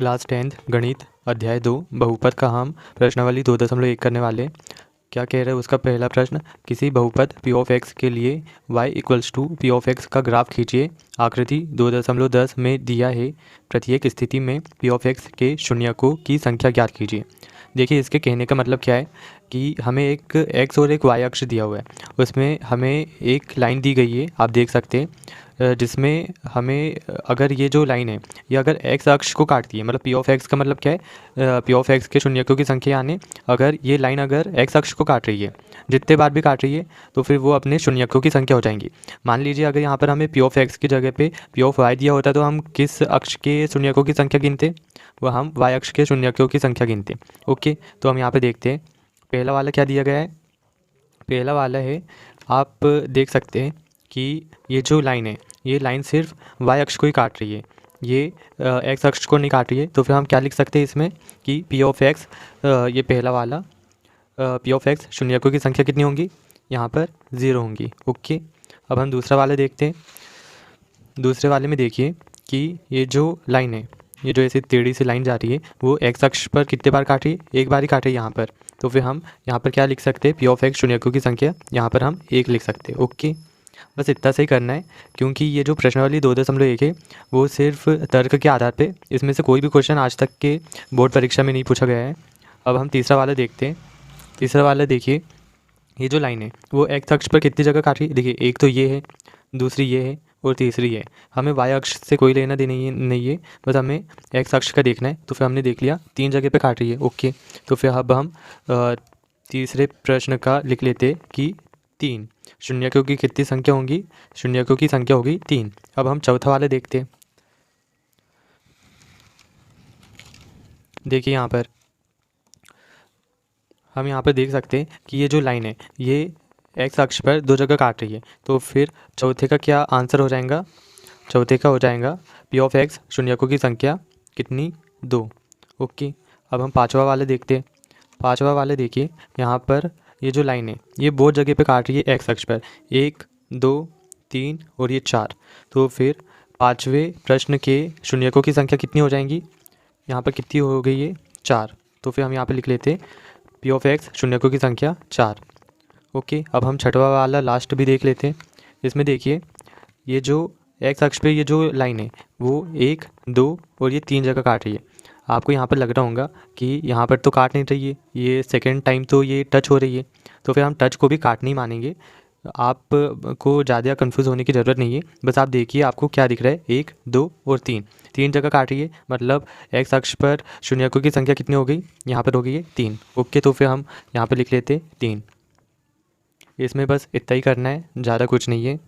Class 10th गणित अध्याय 2 बहुपद का हम प्रश्नावली 2.1 करने वाले। क्या कह रहे हैं उसका पहला प्रश्न, किसी बहुपद p ऑफ x के लिए y equals to P of X का ग्राफ खींचिए। आकृति 2.10 में दिया है, प्रत्येक स्थिति में p ऑफ x के शून्यकों की संख्या ज्ञात कीजिए। देखिए, इसके कहने का मतलब क्या है कि हमें एक x और एक y अक्ष दिया हुआ है, उसमें हमें एक लाइन दी गई है, आप देख सकते हैं, जिसमें हमें अगर ये जो लाइन है ये अगर x अक्ष को काटती है, मतलब p ऑफ x का मतलब क्या है, p ऑफ x के शून्यकों की संख्या, यानी अगर ये लाइन अगर x अक्ष को काट रही है, जितने बार भी काट रही है, तो फिर वो अपने शून्यकों की संख्या हो जाएंगी। मान लीजिए अगर यहाँ पर हमें p ऑफ x की जगह पे p ऑफ y दिया होता तो हम किस अक्ष के शून्यकों की संख्या गिनते? वो हम y अक्ष के शून्यकों की संख्या गिनते। ओके, तो हम यहाँ पे देखते हैं पहला वाला क्या दिया गया है। पहला वाला है, आप देख सकते हैं कि ये जो लाइन है ये लाइन सिर्फ y अक्ष को ही काट रही है, ये x अक्ष को नहीं काट रही है। तो फिर हम क्या लिख सकते हैं इसमें कि p ऑफ x, ये पहला वाला p ऑफ x शून्यकों की संख्या कितनी होंगी, यहाँ पर 0 होंगी। ओके, अब हम दूसरा वाला देखते हैं। दूसरे वाले में देखिए कि ये जो लाइन है, ये जो ऐसे टेढ़ी सी लाइन जा रही है, वो x अक्ष पर कितने बार काट रही है? एक बार ही काट रही है यहाँ पर। तो फिर हम यहाँ पर क्या लिख सकते हैं, p ऑफ x शून्यकों की संख्या यहाँ पर हम 1 लिख सकते हैं। ओके, बस इतना सही करना है, क्योंकि ये जो प्रश्नावली 2.1 है वो सिर्फ तर्क के आधार पे, इसमें से कोई भी क्वेश्चन आज तक के बोर्ड परीक्षा में नहीं पूछा गया है। अब हम तीसरा वाला देखते हैं। तीसरा वाला देखिए, ये जो लाइन है वो x अक्ष पर कितनी जगह काट रही है? देखिए, एक तो ये है, दूसरी ये है और तीसरी है। हमें y अक्ष से कोई लेना देना नहीं है, बस हमें x अक्ष का देखना है। तो फिर हमने देख लिया 3 जगह पे काट रही है। ओके, तो फिर अब हम तीसरे प्रश्न का लिख लेते कि 3 शून्यकों की कितनी संख्या होंगी? शून्यकों की संख्या होगी 3। अब हम चौथा वाला देखते हैं। देखिए, यहाँ पर हम यहाँ पर देख सकते हैं कि ये जो लाइन है ये x अक्ष पर 2 जगह काट रही है। तो फिर चौथे का क्या आंसर हो जाएगा? चौथे का हो जाएगा p ऑफ x शून्यकों की संख्या कितनी? 2। ओके, अब हम पांचवा वाला देखते हैं। पांचवा वाला देखिए, यहाँ पर ये जो लाइन है ये बहुत जगह पे काट रही है x अक्ष पर, 1 2 3 और ये 4। तो फिर पांचवें प्रश्न के शून्यकों की संख्या कितनी हो जाएंगी? यहाँ पर कितनी हो गई है? 4। तो फिर हम यहाँ पर लिख लेते p ऑफ x शून्यकों की संख्या 4। ओके, अब हम छठवा वाला लास्ट भी देख लेते हैं। इसमें देखिए, ये जो x अक्ष पे ये जो लाइन है वो 1 2 और ये 3 जगह काट रही है। आपको यहाँ पर लग रहा होगा कि यहाँ पर तो काट नहीं रही है, ये सेकंड टाइम तो ये टच हो रही है। तो फिर हम टच को भी काट नहीं मानेंगे। आप को ज़्यादा कंफ्यूज होने की ज़रूरत नहीं है, बस आप देखिए आपको क्या दिख रहा है, 1 2 और 3 जगह काट रही है, मतलब x अक्ष पर शून्यकों की संख्या कितनी हो गई? यहाँ पर हो गई है 3। ओके, तो फिर हम यहाँ पर लिख लेते 3। इसमें बस इतना ही करना है, ज़्यादा कुछ नहीं है।